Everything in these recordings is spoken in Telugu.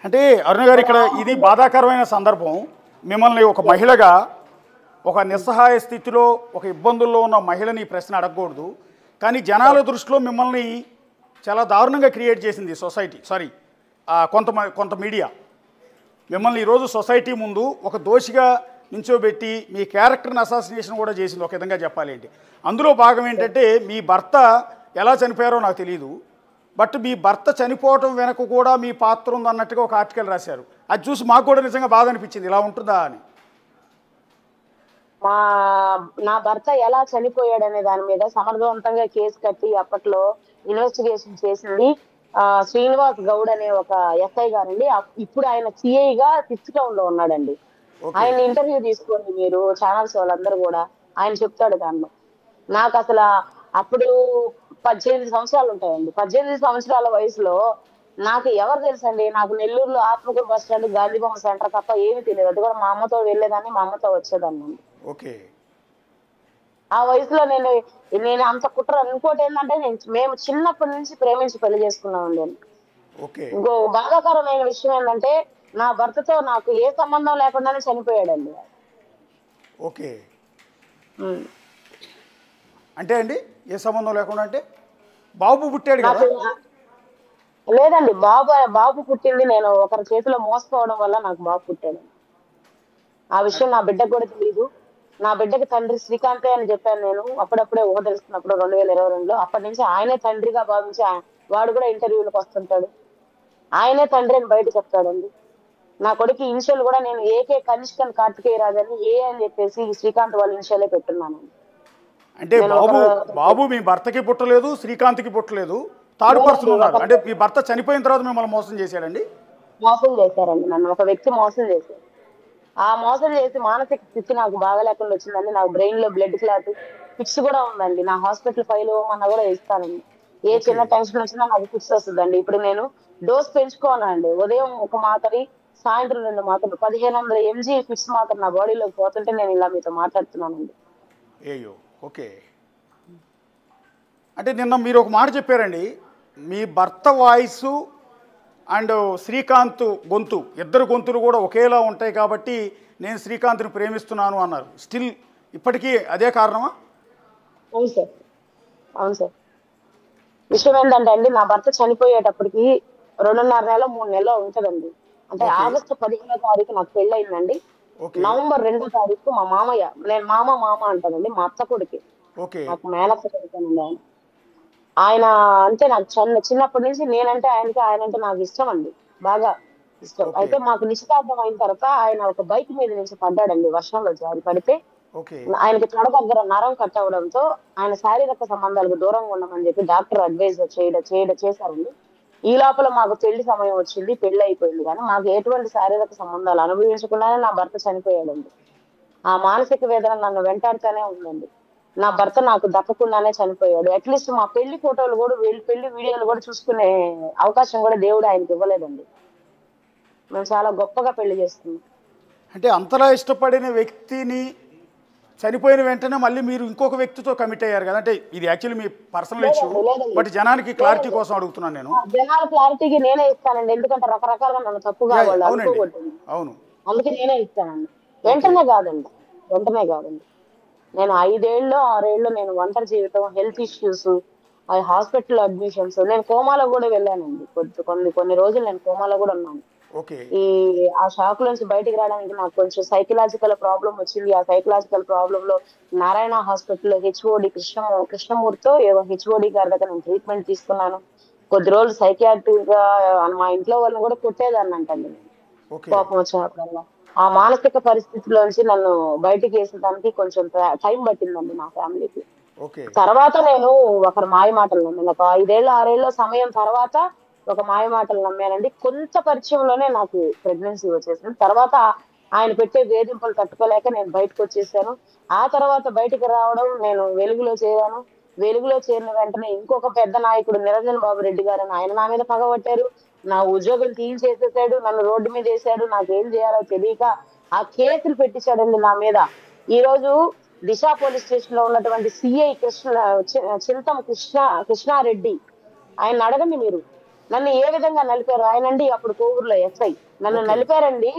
అంటే అరుణ గారు ఇక్కడ ఇది బాధాకరమైన సందర్భం. మిమ్మల్ని ఒక మహిళగా ఒక నిస్సహాయ స్థితిలో ఒక ఇబ్బందుల్లో ఉన్న మహిళని ఈ ప్రశ్న అడగకూడదు. కానీ జనాల దృష్టిలో మిమ్మల్ని చాలా దారుణంగా క్రియేట్ చేసింది సొసైటీ, కొంత మీడియా మిమ్మల్ని ఈరోజు సొసైటీ ముందు ఒక దోషిగా నించోబెట్టి మీ క్యారెక్టర్ని అసాసినేషన్ కూడా చేసింది ఒక విధంగా చెప్పాలి ఏంటి. అందులో భాగం ఏంటంటే మీ భర్త ఎలా చనిపోయారో నాకు తెలియదు, బట్ మీ భర్త చనిపోవటం వెనక కూడా మీ పాత్ర ఉందన్నట్టుగా ఒక ఆర్టికల్ రాశారు. అది చూసి మాకు కూడా నిజంగా బాధ అనిపించింది, ఇలా ఉంటుందా అని. నా భర్త ఎలా చనిపోయాడనే దాని మీద సమర్థవంతంగా కేసు కట్టి అప్పట్లో ఇన్వెస్టిగేషన్ చేసింది శ్రీనివాస్ గౌడ్ అనే ఒక ఎస్ఐ గారండి. ఇప్పుడు ఆయన సిఐగా 6th టౌన్ లో ఉన్నాడండి. ఆయన ఇంటర్వ్యూ తీసుకోండి మీరు, ఛానల్స్ వాళ్ళందరూ కూడా, ఆయన చెప్తాడు దానిలో. నాకు అసలు అప్పుడు 18 సంవత్సరాలు ఉంటాయండి. 18 సంవత్సరాల వయసులో నాకు ఎవరు తెలుసండి? నాకు నెల్లూరులో Atmakur bus stand, Gandhibomma centre తప్ప ఏమీ తెలియదు. అది కూడా మా అమ్మతో వెళ్ళేదాన్ని, మా అమ్మతో వచ్చేదాన్ని. ఆ వయసులో నేను అంత కుట్ర. ఇంకోటి ఏంటంటే మేము చిన్నప్పటి నుంచి ప్రేమించి పెళ్లి చేసుకున్నామండి. ఇంకో బాధాకరమైన విషయం ఏంటంటే నా భర్తతో నాకు ఏ సంబంధం లేకుండానే చనిపోయాడండి. అంటే అండి ఏ సంబంధం లేకుండా అంటే బాబు పుట్టాడు కదా? లేదండి, బాబు పుట్టింది నేను ఒకరి చేతిలో మోసపోవడం వల్ల నాకు బాబు పుట్టాడు. ఆ విషయం నా బిడ్డకు కూడా తెలియదు. నా బిడ్డకి తండ్రి శ్రీకాంతే అని చెప్పాను నేను అప్పుడప్పుడే ఊహ తెలుసుకున్నప్పుడు 2022లో. అప్పటి నుంచి ఆయనే తండ్రిగా భావించి వాడు కూడా ఇంటర్వ్యూలకు వస్తుంటాడు, ఆయనే తండ్రి అని బయట చెప్తాడండి. నా కొడుకు ఇనిషియల్ కూడా నేను ఏకే కనిష్కన్ కార్తికేయరాజ్ అని ఏ అని చెప్పేసి శ్రీకాంత్ వాళ్ళ ఇనిషియలే పెట్టున్నాను. అంటే బాబు మీ భర్తకి పుట్టలేదు, శ్రీకాంత్కి పుట్టలేదు, థర్డ్ పర్సన్ ఉన్నారు. అంటే మీ భర్త చనిపోయిన తర్వాత మిమ్మల్ని మోసం చేశాడండి? మోసం చేశారండి, నన్ను ఒక వ్యక్తి మోసం చేశారు. ఆ మోసం చేసి మానసిక స్థితి నాకు బాగా లేకుండా వచ్చిందండి. నాకు బ్రెయిన్ లో బ్లడ్ క్లాట్, ఫిక్స్ కూడా ఉందండి. నా హాస్పిటల్ ఫైల్ ఇవ్వమన్నా కూడా ఇస్తానండి. ఏ చిన్న టెన్షన్ వచ్చినా నాకు ఫిక్స్ వస్తుందండి. ఇప్పుడు నేను డోస్ పెంచుకోవాలండి. ఉదయం ఒక మాత్రని, సాయంత్రం 2 మాత్రలు, 1500 mg ఫిక్స్ మాత్రం నా బాడీలోకి పోతుంటే నేను ఇలా మీతో మాట్లాడుతున్నానండి. అంటే నిన్న మీరు ఒక మాట చెప్పారండి, మీ భర్త వాయిస్ అండ్ శ్రీకాంత్ గొంతు, ఇద్దరు గొంతులు కూడా ఒకేలా ఉంటాయి కాబట్టి నేను శ్రీకాంత్ని ప్రేమిస్తున్నాను అన్నారు. స్టిల్ ఇప్పటికీ అదే కారణమా? అవును సార్, అవును సార్. విషయం ఏంటంటే అండి, నా భర్త చనిపోయేటప్పటికి 2.5 నెల 3 నెలలు ఉంటదండి. అంటే ఆగస్టు 15వ తారీఖు నాకు పెళ్ళి అయిందండి. నవంబర్ 2వ తారీఖు మా మామయ్య, నేను మామ అంటానండి, మా అత్త కొడుకు, నాకు మేనత్త కొడుకునండి ఆయన. అంటే నాకు చిన్నప్పటి నుంచి నేనంటే ఆయనంటే నాకు ఇష్టం అండి, బాగా ఇష్టం. అయితే మాకు నిశ్చితార్థం అయిన తర్వాత ఆయన ఒక బైక్ మీద నుంచి పడ్డాడండి, వర్షంలో జారి పడితే. ఆయనకి తొడ దగ్గర నరం కట్ అవడంతో ఆయన శారీరక సంబంధాలకు దూరంగా ఉండమని చెప్పి డాక్టర్ అడ్వైజ్ చేశారండి. ఈ లోపల మాకు పెళ్లి సమయం వచ్చింది, పెళ్లి అయిపోయింది. కానీ మాకు ఎటువంటి శారీరక సంబంధాలు అనుభవించకుండానే నా భర్త చనిపోయాడండి. ఆ మానసిక వేదన నన్ను వెంటాడుతూనే ఉందండి. నా భర్త నాకు దక్కకుండానే చనిపోయాడు. అట్లీస్ట్ మా పెళ్లి ఫోటోలు కూడా, పెళ్లి వీడియోలు కూడా చూసుకునే అవకాశం కూడా దేవుడు ఆయనకి ఇవ్వలేదండి. మేము చాలా గొప్పగా పెళ్లి చేస్తున్నాం. అంటే అంతలా ఇష్టపడిన వ్యక్తిని చనిపోయిన వెంటనే మళ్ళీ మీరు ఇంకొక వ్యక్తితో కమిట్ అయ్యారు కదా? అంటే ఇది actually me personal issue, but జనానికి క్లారిటీ కోసం అడుగుతున్నాను నేను. జనాల క్లారిటీకి నేనే ఇస్తానండి, ఎందుకంటే రకరకాలుగా నన్ను తప్పుగా వాళ్ళు అనుకోకూడదు. అవును, అందుకే నేనే ఇస్తానండి. వెంటనే కాదండి. నేను 5 ఏళ్ళు 6 ఏళ్ళు నేను ఒంటరి జీవితం, హెల్త్ ఇష్యూస్, హాస్పిటల్ అడ్మిషన్స్, నేను కోమాలో కూడా వెళ్ళానండి. కొన్ని రోజులు నేను కోమాలో కూడా ఉన్నాను. ఆ షాక్ నుంచి బయటికి రావడానికి నాకు కొంచెం సైకలాజికల్ ప్రాబ్లం వచ్చింది. ఆ సైకలాజికల్ ప్రాబ్లమ్ లో నారాయణ హాస్పిటల్లో హెచ్ఓడి కృష్ణమూర్తితో హెచ్ఓడి గారి దగ్గర నేను ట్రీట్మెంట్ తీసుకున్నాను. కొద్ది రోజులు సైకియాట్రిక్ గా మా ఇంట్లో వాళ్ళని కూడా కొట్టేదాన్ని అంటండి నేను, కోపం వచ్చినప్పుడల్లా. ఆ మానసిక పరిస్థితిలోంచి నన్ను బయటికి వేసేదానికి కొంచెం టైం పట్టిందండి మా ఫ్యామిలీకి. తర్వాత నేను ఒకరి మాయ మాటలు నమ్మాను. ఒక 5 ఏళ్ళు 6 ఏళ్ళ సమయం తర్వాత ఒక మాయ మాటలు నమ్మానండి. కొంత పరిచయంలోనే నాకు ప్రెగ్నెన్సీ వచ్చేసింది. తర్వాత ఆయన పెట్టే వేధింపులు తట్టుకోలేక నేను బయటకు వచ్చేసాను. ఆ తర్వాత బయటకు రావడం, నేను వెలుగులో చేరాను. వెలుగులో చేరిన వెంటనే ఇంకొక పెద్ద నాయకుడు నిరంజన్ బాబు రెడ్డి గారు అని ఆయన నా మీద పగబట్టారు. నా ఉద్యోగం తీసేసేసాడు, నన్ను రోడ్డు మీద వేసాడు. నాకేం చేయాలో తెలియక ఆ కేసులు పెట్టించాడండి నా మీద. ఈ రోజు దిశ పోలీస్ స్టేషన్ లో ఉన్నటువంటి సిఐ చింతం కృష్ణారెడ్డి, ఆయన అడగండి మీరు. నన్ను ఏ విధంగా నలిపారు ఆయనండి, అప్పుడు కోవూరులో ఎస్ఐ నన్ను నలిపారండి.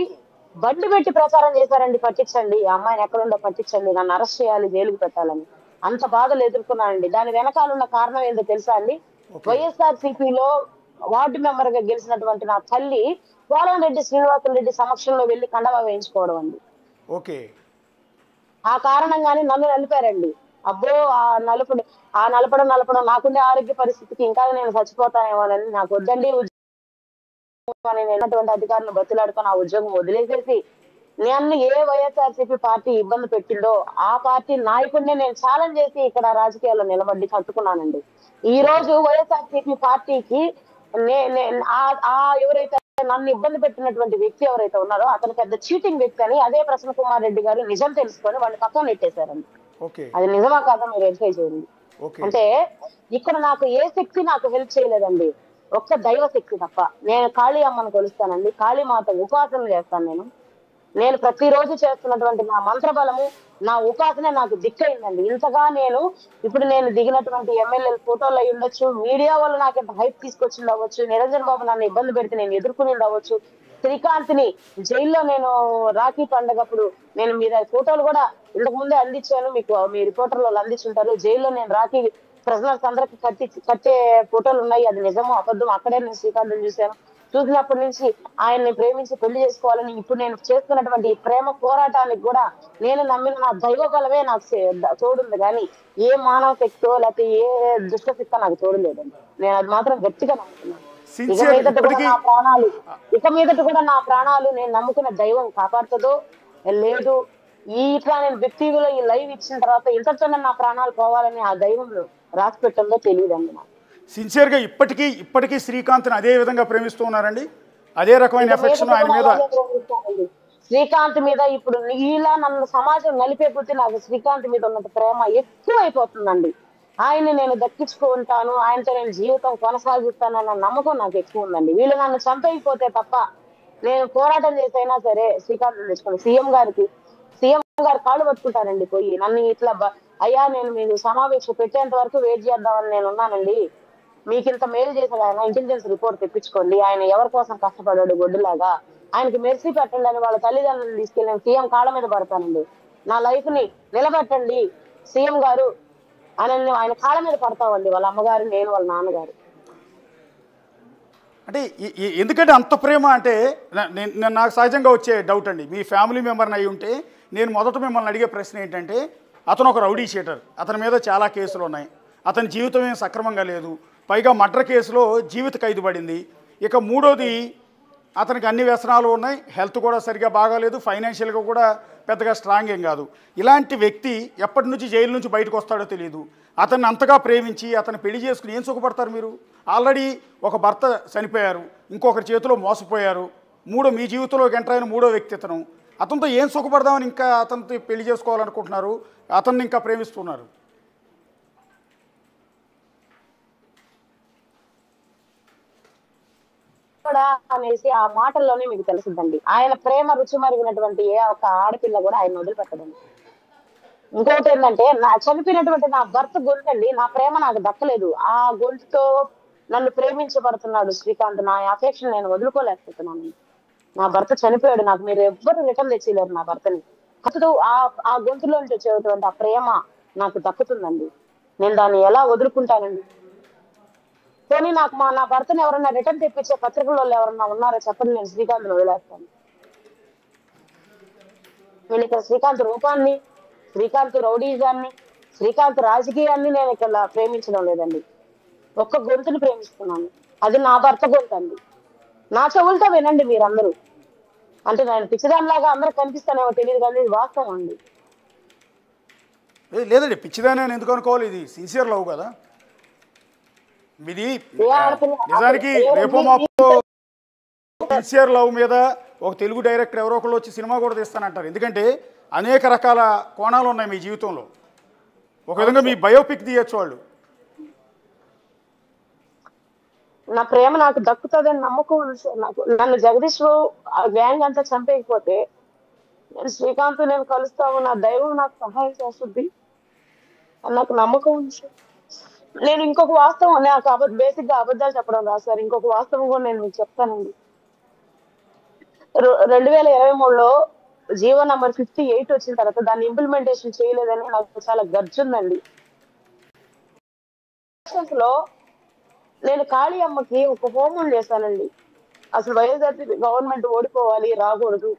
బండి పెట్టి ప్రచారం చేశారండి, పట్టించండి ఆ అమ్మాయిని ఎక్కడుందో పట్టించండి, నన్ను అరెస్ట్ చేయాలి, జైలుకి పెట్టాలని. అంత బాధలు ఎదుర్కొన్నానండి. దాని వెనకాల ఉన్న కారణం ఏందో తెలుసా అండి? వైఎస్ఆర్ సిపిలో వార్డు మెంబర్ గా గెలిచినటువంటి నా తల్లి పోలంరెడ్డి శ్రీనివాసరెడ్డి సమక్షంలో వెళ్లి కండవా వేయించుకోవడం అండి. ఓకే. ఆ కారణంగానే నన్ను నలిపారండి. అబ్బో ఆ నలపడం నాకుండే ఆరోగ్య పరిస్థితికి ఇంకా నేను చచ్చిపోతానేమోనని, నాకు వద్దండి అని నేను అధికారులను బతిలాడుకొని ఆ ఉద్యోగం వదిలేసేసి, నన్ను ఏ వైఎస్ఆర్సీపీ పార్టీ ఇబ్బంది పెట్టిందో ఆ పార్టీ నాయకుడిని నేను ఛాలెంజ్ చేసి ఇక్కడ రాజకీయాల్లో నిలబడి కట్టుకున్నానండి. ఈ రోజు వైఎస్ఆర్సీపీ పార్టీకి ఎవరైతే నన్ను ఇబ్బంది పెట్టినటువంటి వ్యక్తి ఎవరైతే ఉన్నారో అతను పెద్ద చీటింగ్ వ్యక్తి అని అదే ప్రసన్న కుమార్ రెడ్డి గారు నిజం తెలుసుకొని వాళ్ళు పక్కన నెట్టేశారండి. అది నిజమా కాదా మీరు వెరిఫై చేయండి. అంటే ఇక్కడ నాకు ఏ శక్తి నాకు హెల్ప్ చేయలేదండి, ఒక్క దైవ శక్తి తప్ప. నేను కాళీ అమ్మను కొలుస్తానండి, కాళీమాత ఉపాసనలు చేస్తాను. నేను ప్రతిరోజు చేస్తున్నటువంటి నా మంత్రబలము, నా ఉపాసనే నాకు దిక్కైందండి. ఇంతగా ఇప్పుడు నేను దిగినటువంటి ఎమ్మెల్యేల ఫోటోలు అయి ఉండొచ్చు, మీడియా వల్ల నాకు ఎంత హైప్ తీసుకొచ్చింది అవ్వచ్చు, నిరంజన్ బాబు నన్ను ఇబ్బంది పెడితే నేను ఎదుర్కొని అవ్వచ్చు, శ్రీకాంత్ ని జైల్లో నేను రాఖీ పండగప్పుడు నేను మీద ఫోటోలు కూడా ఇంతకు ముందే అందించాను, మీకు మీ రిపోర్టర్లు అందించుంటారు. జైల్లో నేను రాఖీ ప్రిజనర్స్ అందరికి కట్టే ఫోటోలు ఉన్నాయి, అది నిజమో అబద్ధం అక్కడే నేను శ్రీకాంత్ చూశాను. చూసినప్పటి నుంచి ఆయన్ని ప్రేమించి పెళ్లి చేసుకోవాలని ఇప్పుడు నేను చేస్తున్నటువంటి ప్రేమ పోరాటానికి కూడా నేను నమ్మిన నా దైవ బలమే నాకు తోడుంది, కానీ ఏ మానవ శక్తో లేకపోతే ఏ దుష్ట శక్తో నాకు తోడులేదండి. నేను అది మాత్రం గట్టిగా నమ్ముతున్నాను. ఇక మీదట కూడా నా ప్రాణాలు నేను నమ్ముకున్న దైవం కాపాడుతుందో లేదు, ఇట్లా నేను వ్యక్తిలో ఈ లైవ్ ఇచ్చిన తర్వాత ఇంతతో నా ప్రాణాలు పోవాలని ఆ దైవంలో రాసి పెట్టందో తెలియదండి నాకు. సిన్సియర్గా ఇప్పటికీ శ్రీకాంత్ని అదే విధంగా ప్రేమిస్తూ ఉన్నారండి, అదే రకమైన ఎఫెక్షన్ ఆయన మీద. శ్రీకాంత్ మీద ఇప్పుడు ఇలా నన్ను సమాజం నలిపేపోతే నాకు శ్రీకాంత్ మీద ఉన్న ప్రేమ ఎక్కువ అయిపోతుందండి. ఆయన్ని నేను దక్కించుకుంటాను, ఆయనతో నేను జీవితం కొనసాగిస్తానన్న నమ్మకం నాకు ఎక్కువ ఉందండి. వీళ్ళు నన్ను చంపైపోతే తప్ప నేను పోరాటం చేసైనా సరే శ్రీకాంత్ తెచ్చుకోండి. సీఎం గారు కాళ్ళు పట్టుకుంటానండి పోయి, నన్ను ఇట్లా అయ్యా నేను మీకు సమావేశం పెట్టేంత వరకు వెయిట్ చేద్దామని నేను ఉన్నానండి, మీకు ఇంత మేలు చేశాడు ఆయన, ఇంటెలిజెన్స్ రిపోర్ట్ తెప్పించుకోండి, ఆయన ఎవరి కోసం కష్టపడ్డాడు గొడ్డులాగా, ఆయనకి మెర్సీ పెట్టండి అని వాళ్ళ తల్లిదండ్రులు తీసుకెళ్ళి సీఎం కాళ్ళ మీద పడతానండి. నా లైఫ్ ని నిలబెట్టండి సీఎం గారు అని ఆయన కాళ్ళ మీద పడతామండి, వాళ్ళ అమ్మగారు, నేను, వాళ్ళ నాన్నగారు. అంటే ఎందుకంటే అంత ప్రేమ అంటే నాకు సహజంగా వచ్చే డౌట్ అండి, మీ ఫ్యామిలీ మెంబర్ని అయి ఉంటే నేను మొదట మిమ్మల్ని అడిగే ప్రశ్న ఏంటంటే, అతను ఒక రౌడీ షీటర్, అతని మీద చాలా కేసులు ఉన్నాయి, అతని జీవితం ఏం సక్రమంగా లేదు, పైగా మర్డర్ కేసులో జీవిత ఖైదు పడింది, ఇక మూడోది అతనికి అన్ని వ్యసనాలు ఉన్నాయి, హెల్త్ కూడా సరిగా బాగాలేదు, ఫైనాన్షియల్గా కూడా పెద్దగా స్ట్రాంగ్ ఏం కాదు. ఇలాంటి వ్యక్తి ఎప్పటి నుంచి జైలు నుంచి బయటకు వస్తాడో తెలియదు. అతన్ని అంతగా ప్రేమించి అతను పెళ్లి చేసుకుని ఏం సుఖపడతారు మీరు? ఆల్రెడీ ఒక భర్త చనిపోయారు, ఇంకొకరి చేతిలో మోసపోయారు, మీ జీవితంలోకి ఎంటర్ అయిన మూడో వ్యక్తి అతనితో ఏం సుఖపడదామని ఇంకా అతనితో పెళ్లి చేసుకోవాలనుకుంటున్నారు, అతన్ని ఇంకా ప్రేమిస్తున్నారు. అనేసి ఆ మాటల్లోనే మీకు తెలుసుదండి, ఆయన ప్రేమ రుచి మరిగినటువంటి ఏ ఒక్క ఆడపిల్ల కూడా ఆయన వదిలిపెట్టదండి. ఇంకోటి ఏంటంటే, చనిపోయినటువంటి నా భర్త గొంతండి, నా ప్రేమ నాకు దక్కలేదు, ఆ గొంతుతో నన్ను ప్రేమించబడుతున్నాడు శ్రీకాంత్, నా అఫెక్షన్ నేను వదులుకోలేకపోతున్నాను. నా భర్త చనిపోయాడు, నాకు మీరు ఎవ్వరు రిటర్న్ తెచ్చిలేరు నా భర్తని. అసలు ఆ గొంతులోంచి వచ్చేటువంటి ఆ ప్రేమ నాకు దక్కుతుందండి, నేను దాన్ని ఎలా వదులుకుంటానండి? కానీ నాకు నా భర్తను ఎవరన్నా రిటర్న్ తెప్పించే పత్రికల్లో ఎవరన్నా ఉన్నారో చెప్పండి, నేను శ్రీకాంత్ వదిలేస్తాను. నేను ఇక్కడ శ్రీకాంత్ రూపాన్ని, శ్రీకాంత్ రౌడీజాన్ని, శ్రీకాంత్ రాజకీయాన్ని నేను ఇక్కడ ప్రేమించడం లేదండి, ఒక్క గొంతుని ప్రేమిస్తున్నాను, అది నా భర్త గొంతు అండి. నా చెవులతో వినండి మీరందరూ, అంటే నేను పిచ్చిదానిలాగా అందరూ కనిపిస్తానేమో తెలియదు కానీ ఇది వాస్తవం అండి. లేదండి, పిచ్చిదాని ఎందుకు అనుకోవాలి, ఇది సిన్సియర్ లవ్ కదా ఇది. నిజానికి రేపో మాపో సిన్సియర్ లవ్ మీద ఒక తెలుగు డైరెక్టర్ ఎవరో ఒకళ్ళు వచ్చి సినిమా కూడా తీస్తానంటారు, ఎందుకంటే అనేక రకాల కోణాలు ఉన్నాయి మీ జీవితంలో, ఒక విధంగా మీ బయోపిక్ తీయచ్చు వాళ్ళు. నా ప్రేమ నాకు దక్కుతుందని నమ్మకం నాకు. నన్ను జగదీష్ గ్యాంగ్ అంతా చంపేయకపోతే నేను శ్రీకాంత్ నేను కలుస్తాము, నా దైవం నాకు సహాయం చేస్తుంది నాకు నమ్మకం ఉంది. నేను ఇంకొక వాస్తవం, నాకు బేసిక్ గా అబద్ధాలు చెప్పడం రాదు సార్. ఇంకొక వాస్తవం కూడా నేను మీకు చెప్తానండి. 2023లో జీవో నంబర్ 58 వచ్చిన తర్వాత దాన్ని ఇంప్లిమెంటేషన్ చేయలేదని నాకు చాలా గర్జుందండి. లో నేను కాళీ అమ్మకి ఒక హోమం చేశానండి. అసలు వైఎస్ఆర్సీపీ గవర్నమెంట్ ఓడిపోవాలి, రాకూడదు,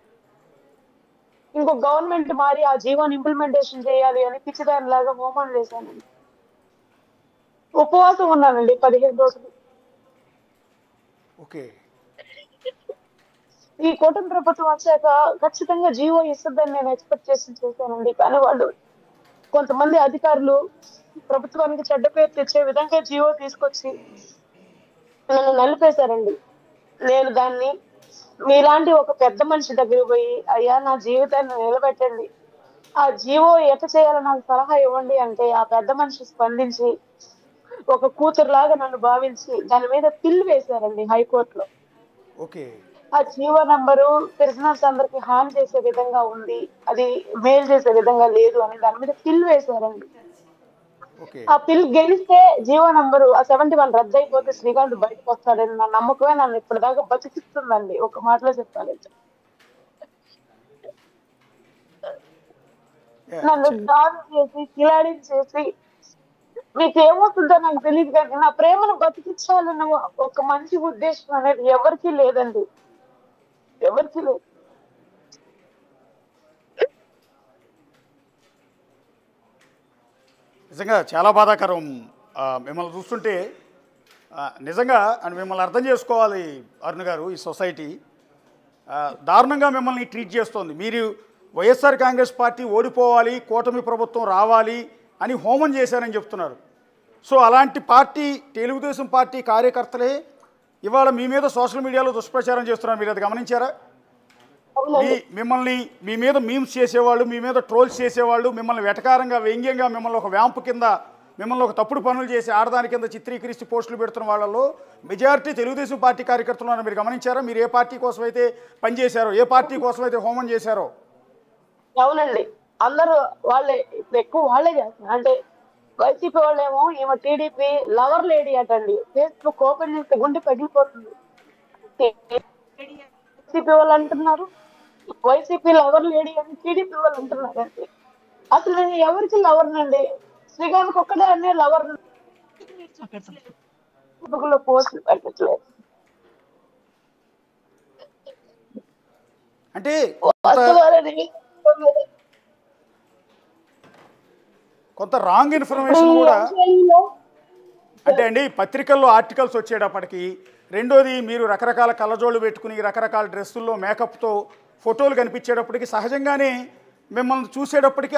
ఇంకొక గవర్నమెంట్ మారి ఆ జీవోని ఇంప్లిమెంటేషన్ చేయాలి అని పిచ్చిదానిలాగా హోమం చేశానండి. ఉపవాసం ఉన్నానండి 15 రోజులు. ఓకే. ఈ కూటమి ప్రభుత్వం వచ్చాక ఖచ్చితంగా జీవో ఇస్తుందని నేను ఎక్స్పెక్ట్ చేశానండి. కానీ వాళ్ళు కొంతమంది అధికారులు ప్రభుత్వానికి చెడ్డ పేరు తెచ్చే విధంగా జీవో తీసుకొచ్చి నన్ను నలిపేశారండి. నేను దాన్ని మీలాంటి ఒక పెద్ద మనిషి దగ్గరికి పోయి, అయ్యా నా జీవితాన్ని నిలబెట్టండి, ఆ జీవో ఎట చేయాలో నాకు సలహా ఇవ్వండి అంటే ఆ పెద్ద మనిషి స్పందించి ఒక కూతురులాగా నన్ను భావించి దాని మీద పిల్లు వేశారండి హైకోర్టులో. ఓకే. ఆ జీవో నంబరు ప్రిజనర్స్ అందరికి హాని చేసే విధంగా ఉంది, అది మేలు చేసే విధంగా లేదు అని దాని మీద పిల్లు వేశారండి. ఆ పిల్ గెలిస్తే జీవో నంబరు ఆ 71 రద్దు అయిపోతే శ్రీకాంత్ బయటకు వస్తాడని నా నమ్మకమే నన్ను ఇప్పటిదాకా బతికిస్తుందండి, ఒక మాటలో చెప్పాలంటే. నన్ను దాడి చేసి కిలాడి చేసి మీకు ఏమవుతుందో నాకు తెలియదు, కానీ నా ప్రేమను బతికించాలన్న ఒక మంచి ఉద్దేశం అనేది ఎవరికీ లేదండి, ఎవరికీ లేదు. నిజంగా చాలా బాధాకరం మిమ్మల్ని చూస్తుంటే. నిజంగా అని మిమ్మల్ని అర్థం చేసుకోవాలి అరుణ్ గారు. ఈ సొసైటీ దారుణంగా మిమ్మల్ని ట్రీట్ చేస్తోంది. మీరు వైఎస్ఆర్ కాంగ్రెస్ పార్టీ ఓడిపోవాలి, కూటమి ప్రభుత్వం రావాలి అని హోమం చేశారని చెప్తున్నారు. సో అలాంటి పార్టీ, తెలుగుదేశం పార్టీ కార్యకర్తలే ఇవాళ మీ మీద సోషల్ మీడియాలో దుష్ప్రచారం చేస్తున్నారు. మీరు అది గమనించారా? మిమ్మల్ని మీ మీద మీమ్స్ చేసేవాళ్ళు, మీ మీద ట్రోల్స్ చేసేవాళ్ళు, మిమ్మల్ని వెటకారంగా వ్యంగ్యంగా మిమ్మల్ని ఒక వ్యాంపు కింద, మిమ్మల్ని ఒక తప్పుడు పనులు చేసి ఆడదాని కింద చిత్రీకరిస్తూ పోస్టులు పెడుతున్న వాళ్ళలో మెజారిటీ తెలుగుదేశం పార్టీ కార్యకర్తలు మీరు గమనించారా? మీరు ఏ పార్టీ కోసం అయితే పనిచేశారో, ఏ పార్టీ కోసం అయితే హోమం చేశారో. అవునండి, అందరూ వాళ్ళే, ఎక్కువ వాళ్ళే చేస్తున్నారు. అంటే వైసీపీ వాళ్ళేమో ఈమె టీడీపీ లవర్ లేడీ అటండి, ఫేస్బుక్ ఓపెన్ చేస్తే గుండె పగిలిపోతుంది. వైసీపీ వాళ్ళు అంటున్నారు వైసీపీ లవర్ లేడీ అని, టీడీపీ వాళ్ళు అంటున్నారండి. అసలు నేను ఎవరికి లవర్నండి? శ్రీకాంత్ ఒక్కడే అనే లవర్ పోస్టులు పెట్టట్లేదు. అంటే కొంత రాంగ్ ఇన్ఫర్మేషన్ కూడా. అంటే అండి, పత్రికల్లో ఆర్టికల్స్ వచ్చేటప్పటికి, రెండోది మీరు రకరకాల కళ్ళజోళ్ళు పెట్టుకుని రకరకాల డ్రెస్సుల్లో మేకప్తో ఫోటోలు కనిపించేటప్పటికి సహజంగానే మిమ్మల్ని చూసేటప్పటికి